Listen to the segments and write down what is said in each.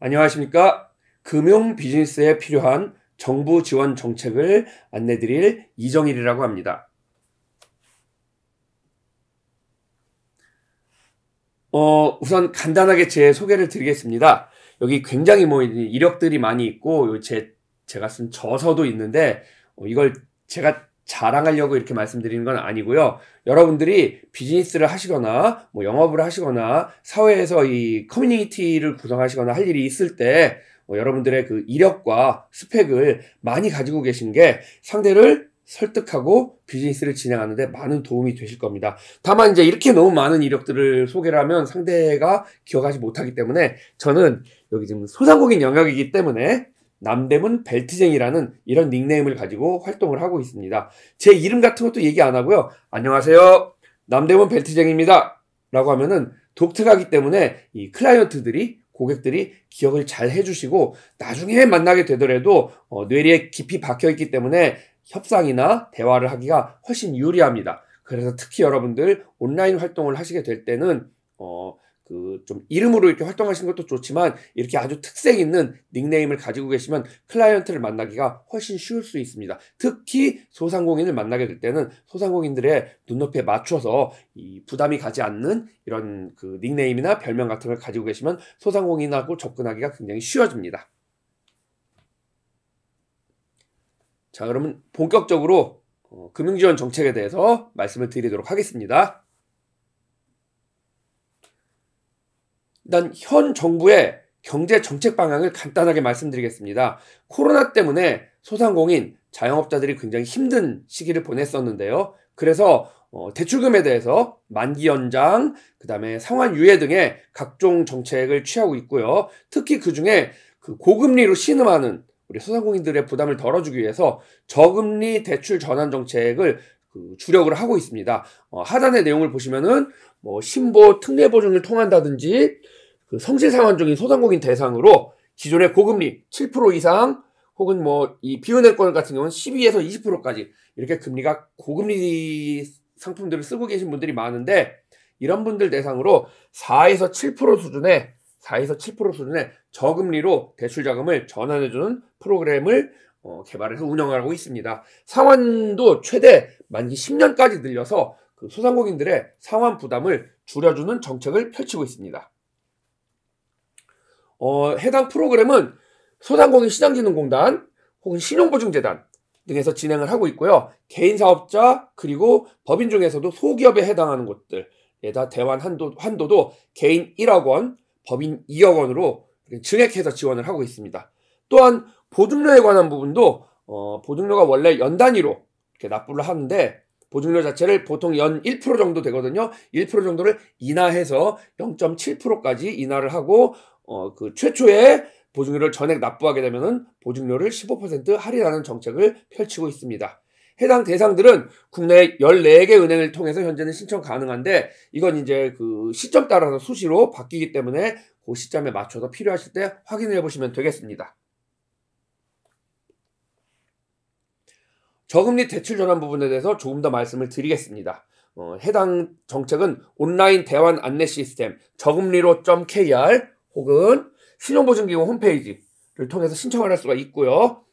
안녕하십니까? 금융 비즈니스에 필요한 정부 지원 정책을 안내드릴 이정일이라고 합니다. 우선 간단하게 제 소개를 드리겠습니다. 여기 굉장히 이력들이 많이 있고 제가 쓴 저서도 있는데 이걸 제가 자랑하려고 이렇게 말씀드리는 건 아니고요. 여러분들이 비즈니스를 하시거나 영업을 하시거나 사회에서 이 커뮤니티를 구성하시거나 할 일이 있을 때 여러분들의 그 이력과 스펙을 많이 가지고 계신 게 상대를 설득하고 비즈니스를 진행하는 데 많은 도움이 되실 겁니다. 다만 이제 이렇게 너무 많은 이력들을 소개를 하면 상대가 기억하지 못하기 때문에 저는 여기 지금 소상공인 영역이기 때문에 남대문 벨트쟁이라는 이런 닉네임을 가지고 활동을 하고 있습니다. 제 이름 같은 것도 얘기 안 하고요. 안녕하세요. 남대문 벨트쟁입니다. 라고 하면은 독특하기 때문에 이 클라이언트들이 고객들이 기억을 잘 해주시고 나중에 만나게 되더라도 뇌리에 깊이 박혀있기 때문에 협상이나 대화를 하기가 훨씬 유리합니다. 그래서 특히 여러분들 온라인 활동을 하시게 될 때는 좀 이름으로 이렇게 활동하시는 것도 좋지만 이렇게 아주 특색 있는 닉네임을 가지고 계시면 클라이언트를 만나기가 훨씬 쉬울 수 있습니다. 특히 소상공인을 만나게 될 때는 소상공인들의 눈높이에 맞춰서 이 부담이 가지 않는 이런 그 닉네임이나 별명 같은 걸 가지고 계시면 소상공인하고 접근하기가 굉장히 쉬워집니다. 자, 그러면 본격적으로 금융지원 정책에 대해서 말씀을 드리도록 하겠습니다. 일단 현 정부의 경제 정책 방향을 간단하게 말씀드리겠습니다. 코로나 때문에 소상공인, 자영업자들이 굉장히 힘든 시기를 보냈었는데요. 그래서 대출금에 대해서 만기 연장, 그다음에 상환 유예 등의 각종 정책을 취하고 있고요. 특히 그중에 그 고금리로 신음하는 우리 소상공인들의 부담을 덜어주기 위해서 저금리 대출 전환 정책을 주력을 하고 있습니다. 하단의 내용을 보시면은 신보 특례 보증을 통한다든지 그 성실 상환 중인 소상공인 대상으로 기존의 고금리 7% 이상 혹은 이 비은행권 같은 경우는 12에서 20%까지 이렇게 금리가 고금리 상품들을 쓰고 계신 분들이 많은데 이런 분들 대상으로 4에서 7% 수준의 저금리로 대출 자금을 전환해주는 프로그램을 개발해서 운영하고 있습니다. 상환도 최대 만기 10년까지 늘려서 그 소상공인들의 상환 부담을 줄여주는 정책을 펼치고 있습니다. 해당 프로그램은 소상공인 시장진흥공단 혹은 신용보증재단 등에서 진행을 하고 있고요. 개인사업자 그리고 법인 중에서도 소기업에 해당하는 곳들에다 대환 한도도 개인 1억 원, 법인 2억 원으로 증액해서 지원을 하고 있습니다. 또한 보증료에 관한 부분도 보증료가 원래 연 단위로 이렇게 납부를 하는데 보증료 자체를 보통 연 1% 정도 되거든요. 1% 정도를 인하해서 0.7%까지 인하를 하고 그 최초에 보증료를 전액 납부하게 되면은 보증료를 15% 할인하는 정책을 펼치고 있습니다. 해당 대상들은 국내 14개 은행을 통해서 현재는 신청 가능한데 이건 이제 그 시점 따라서 수시로 바뀌기 때문에 그 시점에 맞춰서 필요하실 때 확인해 보시면 되겠습니다. 저금리 대출 전환 부분에 대해서 조금 더 말씀을 드리겠습니다. 해당 정책은 온라인 대환 안내 시스템 저금리로.kr 혹은 신용보증기금 홈페이지를 통해서 신청을 할 수가 있고요.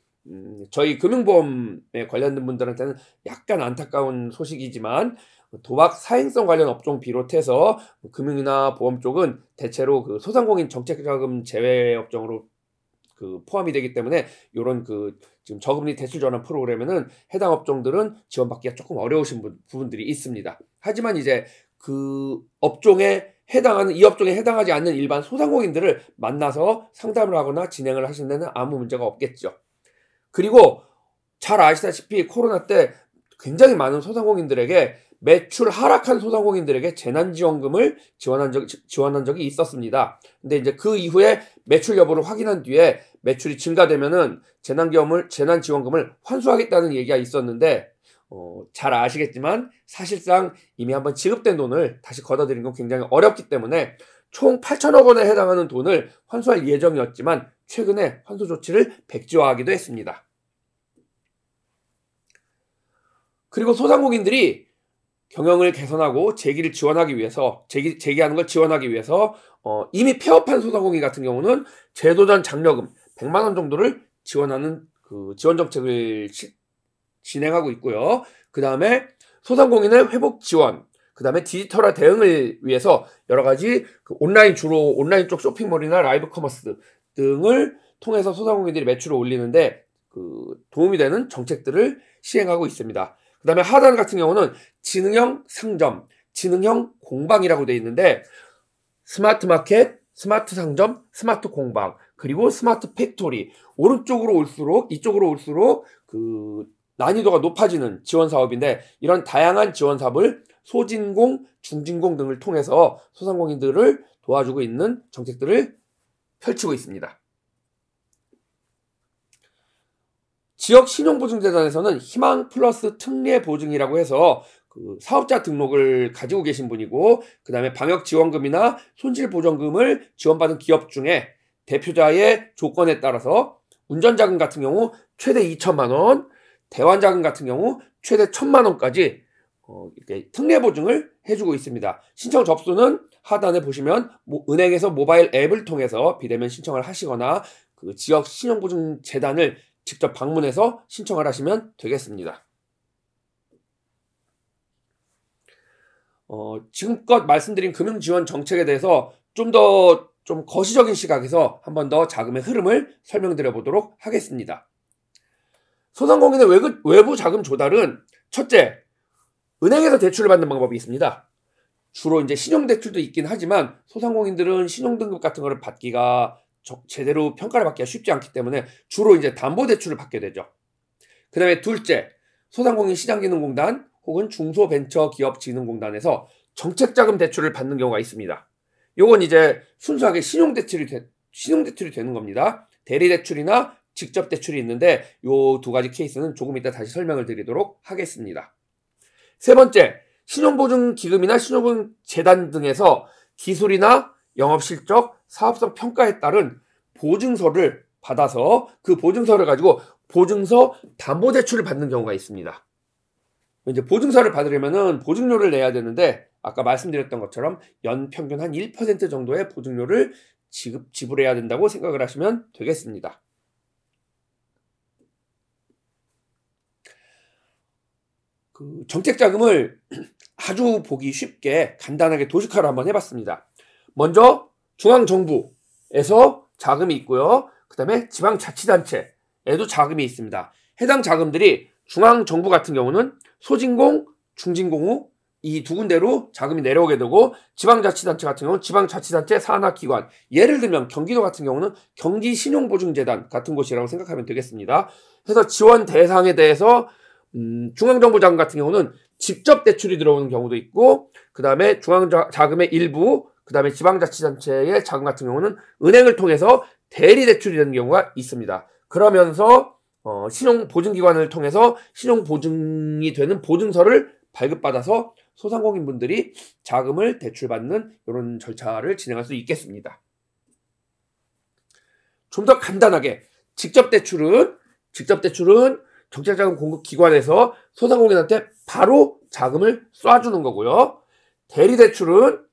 저희 금융보험에 관련된 분들한테는 약간 안타까운 소식이지만 도박 사행성 관련 업종 비롯해서 금융이나 보험 쪽은 대체로 그 소상공인 정책자금 제외 업종으로 포함이 되기 때문에 이런 지금 저금리 대출 전환 프로그램에는 해당 업종들은 지원받기가 조금 어려우신 부분들이 있습니다. 하지만 이제 이 업종에 해당하지 않는 일반 소상공인들을 만나서 상담을 하거나 진행을 하시는 데는 아무 문제가 없겠죠. 그리고 잘 아시다시피 코로나 때 굉장히 많은 소상공인들에게 매출 하락한 소상공인들에게 재난지원금을 지원한 적이 있었습니다. 근데 이제 그 이후에 매출 여부를 확인한 뒤에 매출이 증가되면은 재난지원금을 환수하겠다는 얘기가 있었는데 잘 아시겠지만 사실상 이미 한번 지급된 돈을 다시 걷어들이는 건 굉장히 어렵기 때문에 총 8천억 원에 해당하는 돈을 환수할 예정이었지만 최근에 환수 조치를 백지화하기도 했습니다. 그리고 소상공인들이 경영을 개선하고 재기하는 걸 지원하기 위해서 이미 폐업한 소상공인 같은 경우는 제도전 장려금 100만 원 정도를 지원하는 그 지원 정책을 진행하고 있고요. 그 다음에 소상공인의 회복 지원, 그 다음에 디지털화 대응을 위해서 여러 가지 그 주로 온라인 쪽 쇼핑몰이나 라이브 커머스 등을 통해서 소상공인들이 매출을 올리는데 그 도움이 되는 정책들을 시행하고 있습니다. 그 다음에 하단 같은 경우는 지능형 상점, 지능형 공방이라고 되어 있는데 스마트 마켓, 스마트 상점, 스마트 공방, 그리고 스마트 팩토리. 이쪽으로 올수록 그 난이도가 높아지는 지원 사업인데 이런 다양한 지원 사업을 소진공, 중진공 등을 통해서 소상공인들을 도와주고 있는 정책들을 펼치고 있습니다. 지역 신용보증재단에서는 희망 플러스 특례 보증이라고 해서 그 사업자 등록을 가지고 계신 분이고 그 다음에 방역지원금이나 손실보전금을 지원받은 기업 중에 대표자의 조건에 따라서 운전자금 같은 경우 최대 2천만 원, 대환자금 같은 경우 최대 1,000만 원까지 이렇게 특례 보증을 해주고 있습니다. 신청 접수는 하단에 보시면 은행에서 모바일 앱을 통해서 비대면 신청을 하시거나 그 지역 신용보증재단을 직접 방문해서 신청을 하시면 되겠습니다. 지금껏 말씀드린 금융지원 정책에 대해서 좀 거시적인 시각에서 한 번 더 자금의 흐름을 설명드려 보도록 하겠습니다. 소상공인의 외부 자금 조달은 첫째, 은행에서 대출을 받는 방법이 있습니다. 주로 이제 신용대출도 있긴 하지만 소상공인들은 신용등급 같은 거를 받기가 제대로 평가를 받기가 쉽지 않기 때문에 주로 이제 담보대출을 받게 되죠. 그 다음에 둘째, 소상공인 시장진흥공단 혹은 중소벤처기업진흥공단에서 정책자금 대출을 받는 경우가 있습니다. 요건 이제 순수하게 신용대출이 되는 겁니다. 대리대출이나 직접대출이 있는데 요 두 가지 케이스는 조금 이따 다시 설명을 드리도록 하겠습니다. 세 번째, 신용보증기금이나 신용보증재단 등에서 기술이나 영업실적, 사업성 평가에 따른 보증서를 받아서 그 보증서를 가지고 보증서 담보대출을 받는 경우가 있습니다. 이제 보증서를 받으려면은 보증료를 내야 되는데 아까 말씀드렸던 것처럼 연평균 한 1% 정도의 보증료를 지불해야 된다고 생각을 하시면 되겠습니다. 그 정책자금을 아주 보기 쉽게 간단하게 도식화를 한번 해봤습니다. 먼저 중앙정부에서 자금이 있고요. 그 다음에 지방자치단체에도 자금이 있습니다. 해당 자금들이 중앙정부 같은 경우는 소진공, 중진공후 이 두 군데로 자금이 내려오게 되고 지방자치단체 같은 경우는 지방자치단체 산하기관, 예를 들면 경기도 같은 경우는 경기신용보증재단 같은 곳이라고 생각하면 되겠습니다. 그래서 지원 대상에 대해서 중앙정부 자금 같은 경우는 직접 대출이 들어오는 경우도 있고 그 다음에 중앙자금의 일부, 그 다음에 지방자치단체의 자금 같은 경우는 은행을 통해서 대리대출이 되는 경우가 있습니다. 그러면서 신용보증기관을 통해서 신용보증이 되는 보증서를 발급받아서 소상공인분들이 자금을 대출받는 이런 절차를 진행할 수 있겠습니다. 좀 더 간단하게 직접대출은 정책자금 공급기관에서 소상공인한테 바로 자금을 쏴주는 거고요. 대리대출은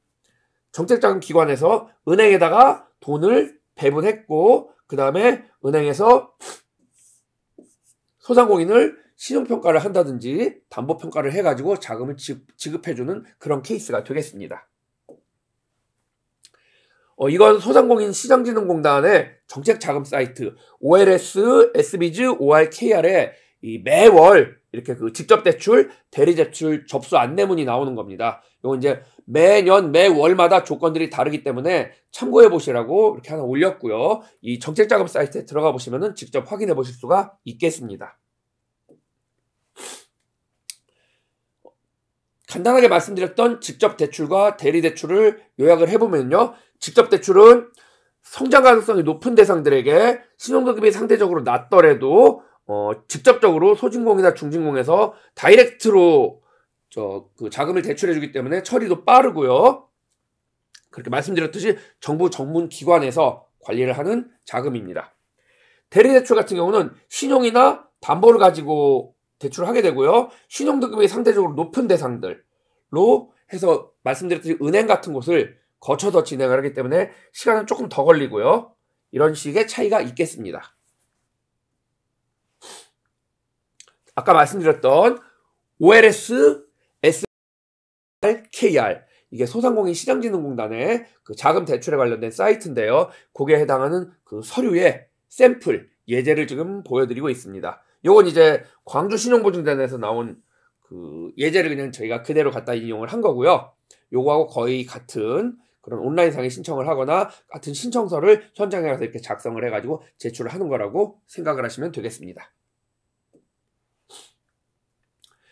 정책자금기관에서 은행에다가 돈을 배분했고 그 다음에 은행에서 소상공인을 신용평가를 한다든지 담보평가를 해가지고 자금을 지급해주는 그런 케이스가 되겠습니다. 이건 소상공인 시장진흥공단의 정책자금 사이트 OLS, SB즈, ORKR에 매월 이렇게 그 직접대출, 대리대출 접수 안내문이 나오는 겁니다. 이건 이제 매월마다 조건들이 다르기 때문에 참고해 보시라고 이렇게 하나 올렸고요. 이 정책자금 사이트에 들어가 보시면은 직접 확인해 보실 수가 있겠습니다. 간단하게 말씀드렸던 직접대출과 대리대출을 요약을 해보면요. 직접대출은 성장 가능성이 높은 대상들에게 신용등급이 상대적으로 낮더라도 직접적으로 소진공이나 중진공에서 다이렉트로 그 자금을 대출해주기 때문에 처리도 빠르고요. 그렇게 말씀드렸듯이 정부 전문기관에서 관리를 하는 자금입니다. 대리대출 같은 경우는 신용이나 담보를 가지고 대출을 하게 되고요. 신용등급이 상대적으로 높은 대상들로 해서 말씀드렸듯이 은행 같은 곳을 거쳐서 진행을 하기 때문에 시간은 조금 더 걸리고요. 이런 식의 차이가 있겠습니다. 아까 말씀드렸던 OLS, SRKR 이게 소상공인 시장진흥공단의 그 자금 대출에 관련된 사이트인데요. 거기에 해당하는 그 서류의 샘플 예제를 지금 보여드리고 있습니다. 요건 이제 광주신용보증단에서 나온 그 예제를 그냥 저희가 그대로 갖다 인용을 한 거고요. 요거하고 거의 같은 그런 온라인상에 신청을 하거나 같은 신청서를 현장에 가서 이렇게 작성을 해가지고 제출을 하는 거라고 생각을 하시면 되겠습니다.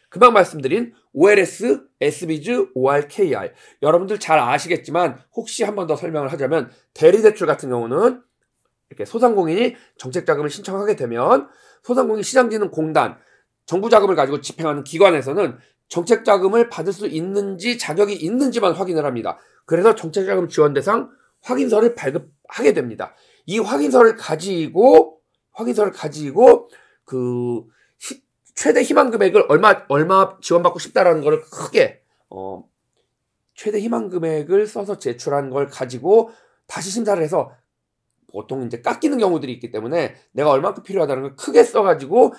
금방 말씀드린 OLS, SBIZ, ORKR 여러분들 잘 아시겠지만 혹시 한 번 더 설명을 하자면 대리대출 같은 경우는 이렇게 소상공인이 정책자금을 신청하게 되면 소상공인 시장진흥공단 정부 자금을 가지고 집행하는 기관에서는 정책자금을 받을 수 있는지 자격이 있는지만 확인을 합니다. 그래서 정책자금 지원 대상 확인서를 발급하게 됩니다. 이 확인서를 가지고 그 최대 희망 금액을 얼마 지원받고 싶다라는 거를 크게 최대 희망 금액을 써서 제출한 걸 가지고 다시 심사를 해서 보통 이제 깎이는 경우들이 있기 때문에 내가 얼마큼 필요하다는 걸 크게 써가지고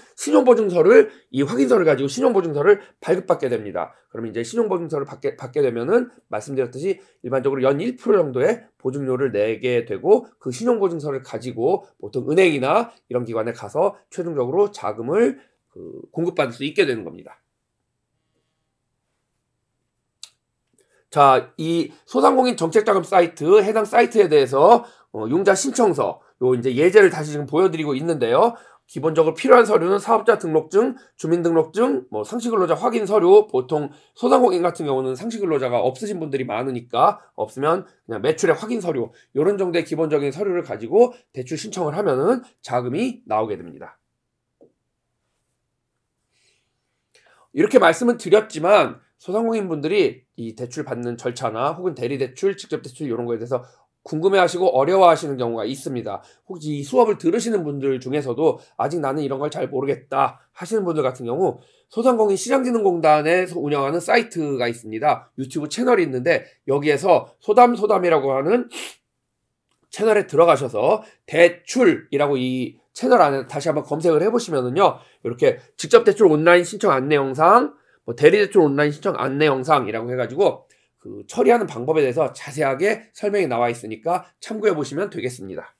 이 확인서를 가지고 신용보증서를 발급받게 됩니다. 그러면 이제 신용보증서를 받게 되면은 말씀드렸듯이 일반적으로 연 1% 정도의 보증료를 내게 되고 그 신용보증서를 가지고 보통 은행이나 이런 기관에 가서 최종적으로 자금을 공급받을 수 있게 되는 겁니다. 자, 이 소상공인 정책자금 사이트, 해당 사이트에 대해서 융자 신청서, 요 이제 예제를 다시 지금 보여드리고 있는데요. 기본적으로 필요한 서류는 사업자 등록증, 주민등록증, 상시근로자 확인 서류, 보통 소상공인 같은 경우는 상시근로자가 없으신 분들이 많으니까 없으면 그냥 매출의 확인 서류, 이런 정도의 기본적인 서류를 가지고 대출 신청을 하면은 자금이 나오게 됩니다. 이렇게 말씀을 드렸지만 소상공인 분들이 이 대출 받는 절차나 혹은 대리대출, 직접대출 이런 거에 대해서 궁금해하시고 어려워하시는 경우가 있습니다. 혹시 이 수업을 들으시는 분들 중에서도 아직 나는 이런 걸 잘 모르겠다 하시는 분들 같은 경우 소상공인 시장진흥공단에서 운영하는 사이트가 있습니다. 유튜브 채널이 있는데 여기에서 소담이라고 하는 채널에 들어가셔서 대출이라고 이 채널 안에 다시 한번 검색을 해보시면은요, 이렇게 직접대출 온라인 신청 안내 영상, 대리대출 온라인 신청 안내 영상이라고 해가지고 그 처리하는 방법에 대해서 자세하게 설명이 나와 있으니까 참고해 보시면 되겠습니다.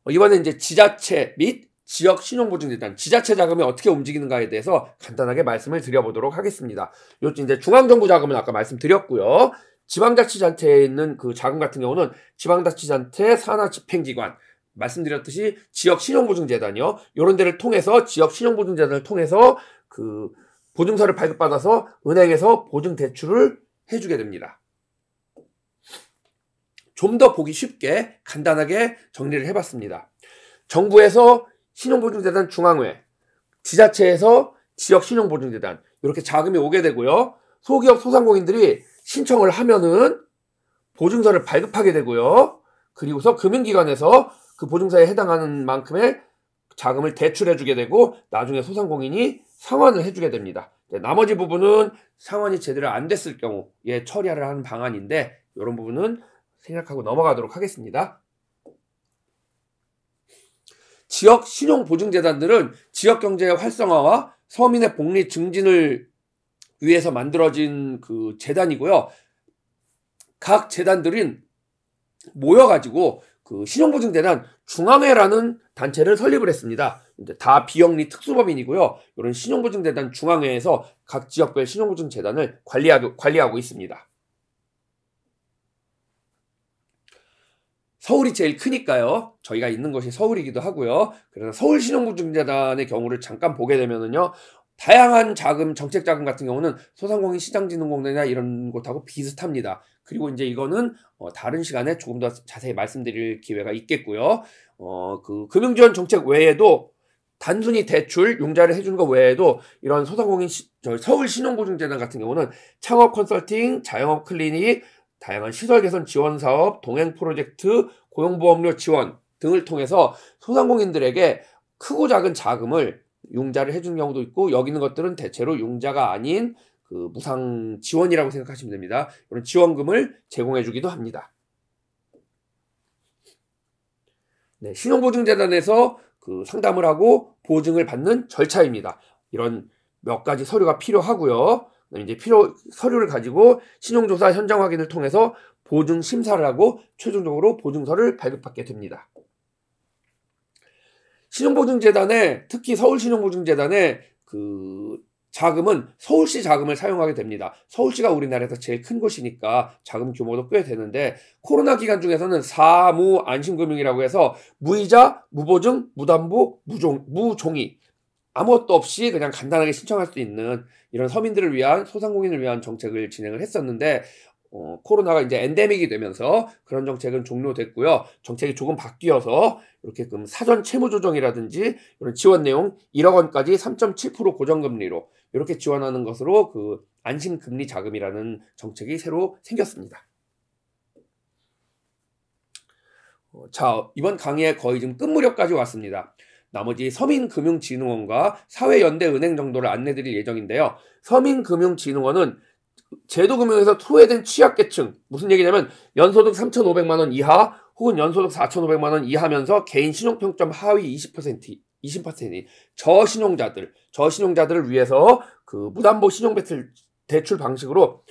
이번에 이제 지자체 및 지역 신용보증재단, 지자체 자금이 어떻게 움직이는가에 대해서 간단하게 말씀을 드려보도록 하겠습니다. 요 이제 중앙정부 자금은 아까 말씀드렸고요. 지방자치단체에 있는 그 자금 같은 경우는 지방자치단체 산하집행기관, 말씀드렸듯이 지역 신용보증재단이요. 이런 데를 통해서 지역 신용보증재단을 통해서 그 보증서를 발급받아서 은행에서 보증 대출을 해주게 됩니다. 좀 더 보기 쉽게 간단하게 정리를 해봤습니다. 정부에서 신용보증재단 중앙회, 지자체에서 지역 신용보증재단 이렇게 자금이 오게 되고요. 소기업 소상공인들이 신청을 하면은 보증서를 발급하게 되고요. 그리고서 금융기관에서 그 보증서에 해당하는 만큼의 자금을 대출해주게 되고 나중에 소상공인이 상환을 해주게 됩니다. 나머지 부분은 상환이 제대로 안 됐을 경우에 처리를 하는 방안인데 이런 부분은 생략하고 넘어가도록 하겠습니다. 지역 신용보증재단들은 지역경제의 활성화와 서민의 복리 증진을 위해서 만들어진 그 재단이고요. 각 재단들은 모여가지고 그 신용보증재단 중앙회라는 단체를 설립을 했습니다. 이제 다 비영리 특수법인이고요. 이런 신용보증재단 중앙회에서 각 지역별 신용보증재단을 관리하고 있습니다. 서울이 제일 크니까요. 저희가 있는 곳이 서울이기도 하고요. 그래서 서울신용보증재단의 경우를 잠깐 보게 되면은요. 다양한 자금, 정책자금 같은 경우는 소상공인 시장진흥공단이나 이런 곳하고 비슷합니다. 그리고 이제 이거는 다른 시간에 조금 더 자세히 말씀드릴 기회가 있겠고요. 그 금융지원 정책 외에도 단순히 대출, 융자를 해주는 것 외에도 이런 소상공인 서울신용보증재단 같은 경우는 창업 컨설팅, 자영업 클리닉, 다양한 시설 개선 지원 사업, 동행 프로젝트, 고용보험료 지원 등을 통해서 소상공인들에게 크고 작은 자금을 융자를 해주는 경우도 있고 여기 있는 것들은 대체로 융자가 아닌 그 무상 지원이라고 생각하시면 됩니다. 이런 지원금을 제공해 주기도 합니다. 네, 신용보증재단에서 그 상담을 하고 보증을 받는 절차입니다. 이런 몇 가지 서류가 필요하고요. 이제 서류를 가지고 신용조사 현장 확인을 통해서 보증 심사를 하고 최종적으로 보증서를 발급받게 됩니다. 신용보증재단에, 특히 서울신용보증재단의 그 자금은 서울시 자금을 사용하게 됩니다. 서울시가 우리나라에서 제일 큰 곳이니까 자금 규모도 꽤 되는데, 코로나 기간 중에서는 사무 안심금융이라고 해서 무이자, 무보증, 무담보, 무종이 아무것도 없이 그냥 간단하게 신청할 수 있는 이런 서민들을 위한, 소상공인을 위한 정책을 진행을 했었는데, 코로나가 이제 엔데믹이 되면서 그런 정책은 종료됐고요. 정책이 조금 바뀌어서 이렇게 사전 채무 조정이라든지 이런 지원 내용 1억 원까지 3.7% 고정금리로 이렇게 지원하는 것으로 그 안심금리 자금이라는 정책이 새로 생겼습니다. 자, 이번 강의에 거의 지금 끝무렵까지 왔습니다. 나머지 서민금융진흥원과 사회연대은행 정도를 안내드릴 예정인데요. 서민금융진흥원은 제도금융에서 소외된 취약계층, 무슨 얘기냐면 연소득 3,500만 원 이하 혹은 연소득 4,500만 원 이하면서 개인 신용평점 하위 20% 저신용자들을 위해서 그 무담보 신용대출 방식으로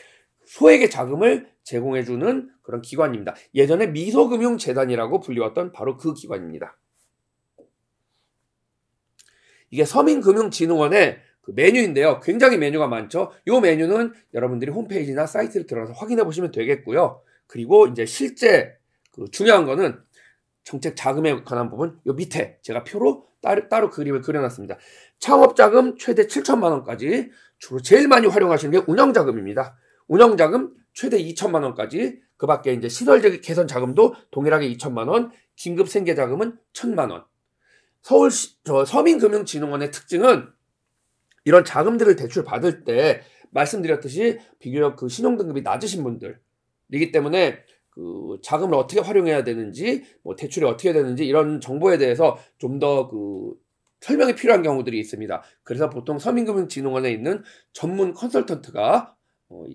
소액의 자금을 제공해주는 그런 기관입니다. 예전에 미소금융재단이라고 불리웠던 바로 그 기관입니다. 이게 서민금융진흥원의 그 메뉴인데요. 굉장히 메뉴가 많죠. 이 메뉴는 여러분들이 홈페이지나 사이트를 들어가서 확인해 보시면 되겠고요. 그리고 이제 실제 그 중요한 거는 정책 자금에 관한 부분, 요 밑에 제가 표로 따로 그림을 그려놨습니다. 창업자금 최대 7천만 원까지, 주로 제일 많이 활용하시는 게 운영자금입니다. 운영자금 최대 2천만 원까지, 그 밖에 이제 시설 개선 자금도 동일하게 2천만 원, 긴급 생계 자금은 1,000만 원. 서민금융진흥원의 특징은 이런 자금들을 대출 받을 때 말씀드렸듯이 비교적 그 신용등급이 낮으신 분들이기 때문에 그 자금을 어떻게 활용해야 되는지, 뭐 대출이 어떻게 되는지 이런 정보에 대해서 좀 더 그 설명이 필요한 경우들이 있습니다. 그래서 보통 서민금융진흥원에 있는 전문 컨설턴트가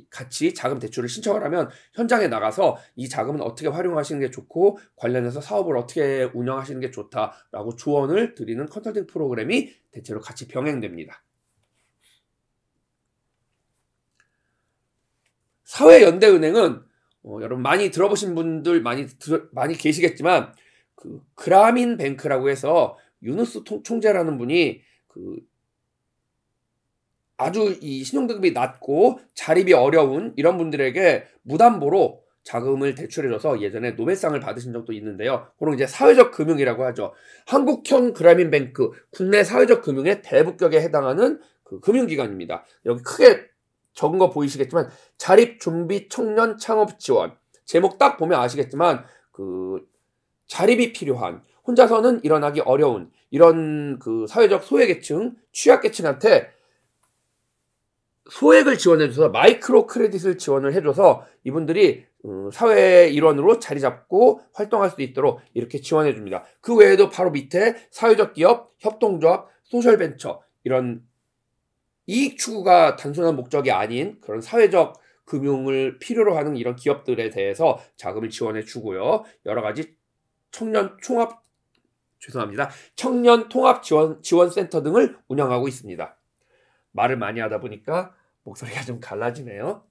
같이 자금 대출을 신청을 하면 현장에 나가서 이 자금은 어떻게 활용하시는 게 좋고 관련해서 사업을 어떻게 운영하시는 게 좋다라고 조언을 드리는 컨설팅 프로그램이 대체로 같이 병행됩니다. 사회연대은행은 여러분 많이 들어보신 분들 많이 계시겠지만 그 그라민뱅크라고 해서 유누스 총재라는 분이 그 아주 이 신용등급이 낮고 자립이 어려운 이런 분들에게 무담보로 자금을 대출해줘서 예전에 노벨상을 받으신 적도 있는데요. 그런 이제 사회적 금융이라고 하죠. 한국형 그라민뱅크, 국내 사회적 금융의 대북격에 해당하는 그 금융기관입니다. 여기 크게 적은 거 보이시겠지만 자립준비 청년 창업 지원, 제목 딱 보면 아시겠지만 그 자립이 필요한, 혼자서는 일어나기 어려운 이런 그 사회적 소외계층, 취약계층한테 소액을 지원해줘서 마이크로 크레딧을 지원을 해줘서 이분들이 사회 일원으로 자리 잡고 활동할 수 있도록 이렇게 지원해줍니다. 그 외에도 바로 밑에 사회적 기업, 협동조합, 소셜벤처 이런 이익 추구가 단순한 목적이 아닌 그런 사회적 금융을 필요로 하는 이런 기업들에 대해서 자금을 지원해 주고요. 여러 가지 청년 통합 지원센터 등을 운영하고 있습니다. 말을 많이 하다 보니까 목소리가 좀 갈라지네요.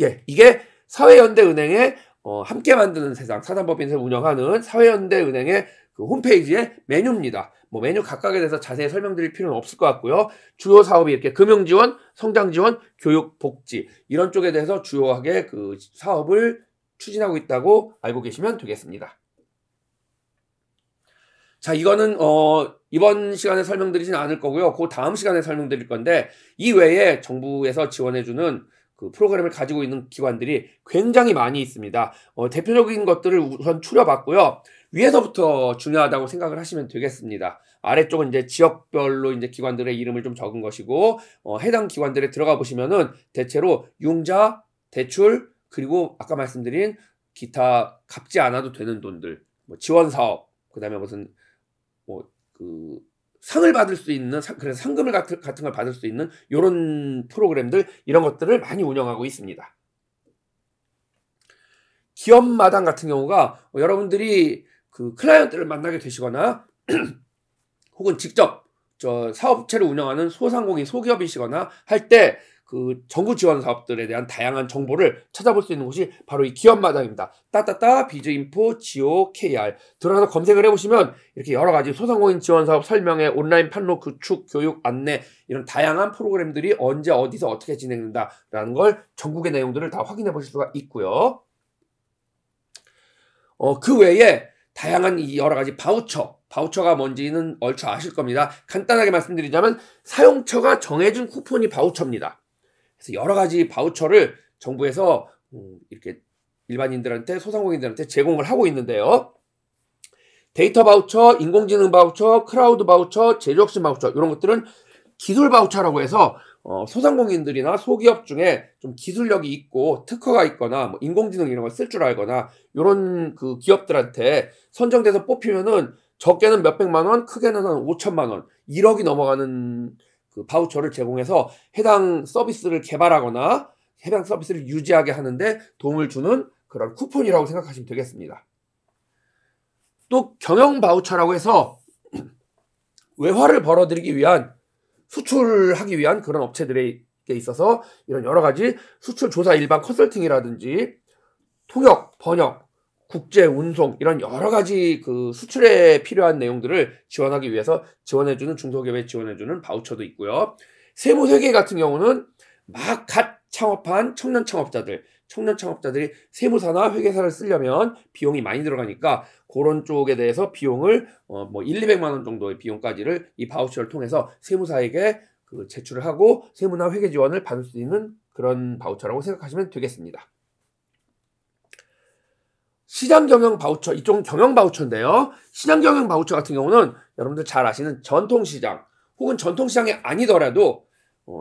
예, 이게 사회연대은행의 함께 만드는 세상, 사단법인에서 운영하는 사회연대은행의 그 홈페이지의 메뉴입니다. 뭐 메뉴 각각에 대해서 자세히 설명드릴 필요는 없을 것 같고요. 주요 사업이 이렇게 금융지원, 성장지원, 교육, 복지 이런 쪽에 대해서 주요하게 그 사업을 추진하고 있다고 알고 계시면 되겠습니다. 자, 이거는 이번 시간에 설명드리진 않을 거고요. 그 다음 시간에 설명드릴 건데 이 외에 정부에서 지원해주는 그 프로그램을 가지고 있는 기관들이 굉장히 많이 있습니다. 대표적인 것들을 우선 추려봤고요. 위에서부터 중요하다고 생각을 하시면 되겠습니다. 아래쪽은 이제 지역별로 이제 기관들의 이름을 좀 적은 것이고, 해당 기관들에 들어가 보시면은 대체로 융자, 대출, 그리고 아까 말씀드린 기타 갚지 않아도 되는 돈들, 뭐 지원 사업, 그 다음에 무슨, 그 상을 받을 수 있는 그래서 상금을 같은 걸 받을 수 있는 요런 프로그램들 이런 것들을 많이 운영하고 있습니다. 기업마당 같은 경우가 여러분들이 그 클라이언트를 만나게 되시거나 혹은 직접 사업체를 운영하는 소상공인 소기업이시거나 할 때 그 정부 지원 사업들에 대한 다양한 정보를 찾아볼 수 있는 곳이 바로 이 기업마당입니다. 비즈인포 GOKR 들어가서 검색을 해보시면 이렇게 여러 가지 소상공인 지원 사업 설명회, 온라인 판로 구축, 교육, 안내 이런 다양한 프로그램들이 언제 어디서 어떻게 진행된다라는 걸 전국의 내용들을 다 확인해 보실 수가 있고요. 그 외에 다양한 이 여러 가지 바우처가 뭔지는 얼추 아실 겁니다. 간단하게 말씀드리자면 사용처가 정해준 쿠폰이 바우처입니다. 그래서 여러 가지 바우처를 정부에서 이렇게 일반인들한테 소상공인들한테 제공을 하고 있는데요. 데이터 바우처, 인공지능 바우처, 크라우드 바우처, 제조혁신 바우처 이런 것들은 기술 바우처라고 해서 소상공인들이나 소기업 중에 좀 기술력이 있고 특허가 있거나 뭐 인공지능 이런 걸 쓸 줄 알거나 이런 그 기업들한테 선정돼서 뽑히면은 적게는 몇백만 원, 크게는 한 5천만 원, 1억이 넘어가는 그 바우처를 제공해서 해당 서비스를 개발하거나 해당 서비스를 유지하게 하는데 도움을 주는 그런 쿠폰이라고 생각하시면 되겠습니다. 또 경영 바우처라고 해서 외화를 벌어들이기 위한 수출하기 위한 그런 업체들에 있어서 이런 여러 가지 수출 조사 일반 컨설팅이라든지 통역, 번역, 국제 운송 이런 여러 가지 그 수출에 필요한 내용들을 지원하기 위해서 지원해주는 중소기업에 지원해주는 바우처도 있고요. 세무회계 같은 경우는 막 갓 창업한 청년 창업자들이 세무사나 회계사를 쓰려면 비용이 많이 들어가니까 그런 쪽에 대해서 비용을 뭐 1,200만 원 정도의 비용까지를 이 바우처를 통해서 세무사에게 그 제출을 하고 세무나 회계 지원을 받을 수 있는 그런 바우처라고 생각하시면 되겠습니다. 시장경영 바우처, 이쪽은 경영 바우처인데요. 시장경영 바우처 같은 경우는 여러분들 잘 아시는 전통시장 혹은 전통시장이 아니더라도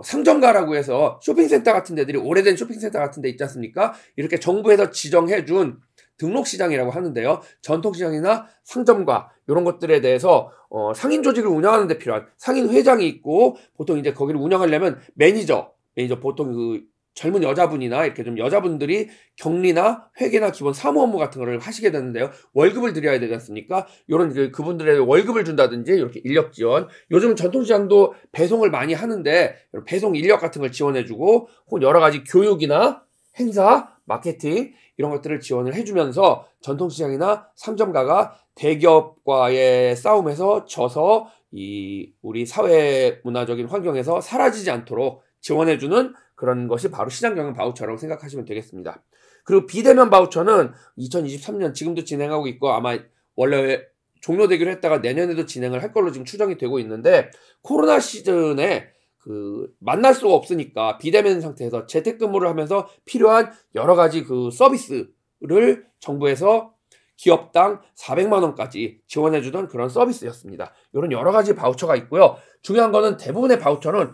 상점가라고 해서 쇼핑센터 같은 데들이 오래된 쇼핑센터 같은 데 있지 않습니까? 이렇게 정부에서 지정해준 등록시장이라고 하는데요. 전통시장이나 상점가 이런 것들에 대해서 상인 조직을 운영하는 데 필요한 상인 회장이 있고 보통 이제 거기를 운영하려면 매니저 보통 그 젊은 여자분이나 이렇게 좀 여자분들이 격리나 회계나 기본 사무 업무 같은 거를 하시게 되는데요. 월급을 드려야 되지 않습니까? 이런 그분들의 월급을 준다든지 이렇게 인력 지원. 요즘 전통시장도 배송을 많이 하는데 배송 인력 같은 걸 지원해주고 혹은 여러 가지 교육이나 행사, 마케팅 이런 것들을 지원을 해주면서 전통시장이나 상점가가 대기업과의 싸움에서 져서 우리 사회 문화적인 환경에서 사라지지 않도록 지원해주는 그런 것이 바로 시장경영 바우처라고 생각하시면 되겠습니다. 그리고 비대면 바우처는 2023년 지금도 진행하고 있고 아마 원래 종료되기로 했다가 내년에도 진행을 할 걸로 지금 추정이 되고 있는데 코로나 시즌에 그 만날 수가 없으니까 비대면 상태에서 재택근무를 하면서 필요한 여러 가지 그 서비스를 정부에서 기업당 400만 원까지 지원해주던 그런 서비스였습니다. 이런 여러 가지 바우처가 있고요. 중요한 거는 대부분의 바우처는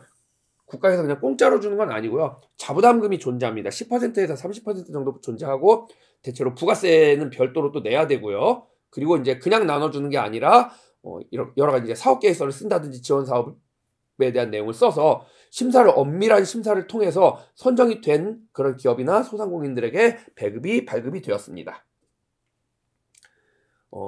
국가에서 그냥 공짜로 주는 건 아니고요. 자부담금이 존재합니다. 10%에서 30% 정도 존재하고 대체로 부가세는 별도로 또 내야 되고요. 그리고 이제 그냥 나눠주는 게 아니라 여러 가지 이제 사업 계획서를 쓴다든지 지원 사업에 대한 내용을 써서 엄밀한 심사를 통해서 선정이 된 그런 기업이나 소상공인들에게 발급이 되었습니다.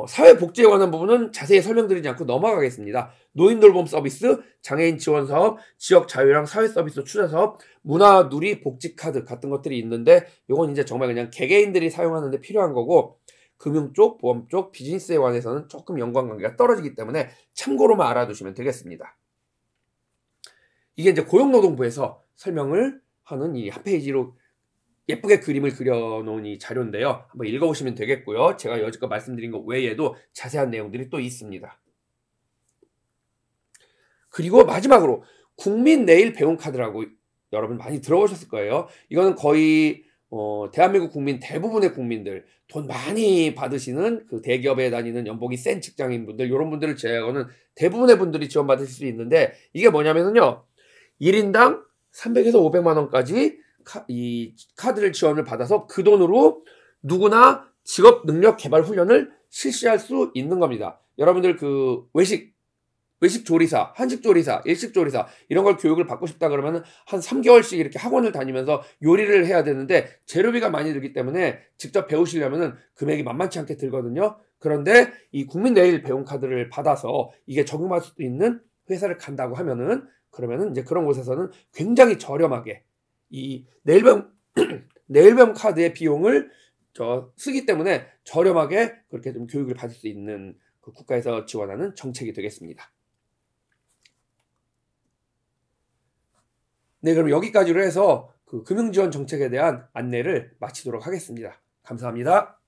사회복지에 관한 부분은 자세히 설명드리지 않고 넘어가겠습니다. 노인돌봄 서비스, 장애인 지원 사업, 지역 자유랑 사회 서비스 추진 사업, 문화 누리 복지 카드 같은 것들이 있는데 이건 이제 정말 그냥 개개인들이 사용하는 데 필요한 거고 금융 쪽, 보험 쪽, 비즈니스에 관해서는 조금 연관관계가 떨어지기 때문에 참고로만 알아두시면 되겠습니다. 이게 이제 고용노동부에서 설명을 하는 이 한 페이지로 예쁘게 그림을 그려놓은 이 자료인데요. 한번 읽어보시면 되겠고요. 제가 여지껏 말씀드린 것 외에도 자세한 내용들이 또 있습니다. 그리고 마지막으로 국민 내일 배움 카드라고 여러분 많이 들어보셨을 거예요. 이거는 거의 대한민국 대부분의 국민들 돈 많이 받으시는 그 대기업에 다니는 연봉이 센 직장인분들 이런 분들을 제외하고는 대부분의 분들이 지원받으실 수 있는데 이게 뭐냐면요. 1인당 300에서 500만 원까지 이 카드를 지원을 받아서 그 돈으로 누구나 직업 능력 개발 훈련을 실시할 수 있는 겁니다. 여러분들 그 외식 외식조리사, 한식조리사, 일식조리사 이런 걸 교육을 받고 싶다 그러면 한 3개월씩 이렇게 학원을 다니면서 요리를 해야 되는데 재료비가 많이 들기 때문에 직접 배우시려면 금액이 만만치 않게 들거든요. 그런데 이 국민내일 배움카드를 받아서 이게 적용할 수도 있는 회사를 간다고 하면은 그러면은 이제 그런 곳에서는 굉장히 저렴하게 이 내일배움 내일배움 카드의 비용을 쓰기 때문에 저렴하게 그렇게 좀 교육을 받을 수 있는 그 국가에서 지원하는 정책이 되겠습니다. 네, 그럼 여기까지로 해서 그 금융지원 정책에 대한 안내를 마치도록 하겠습니다. 감사합니다.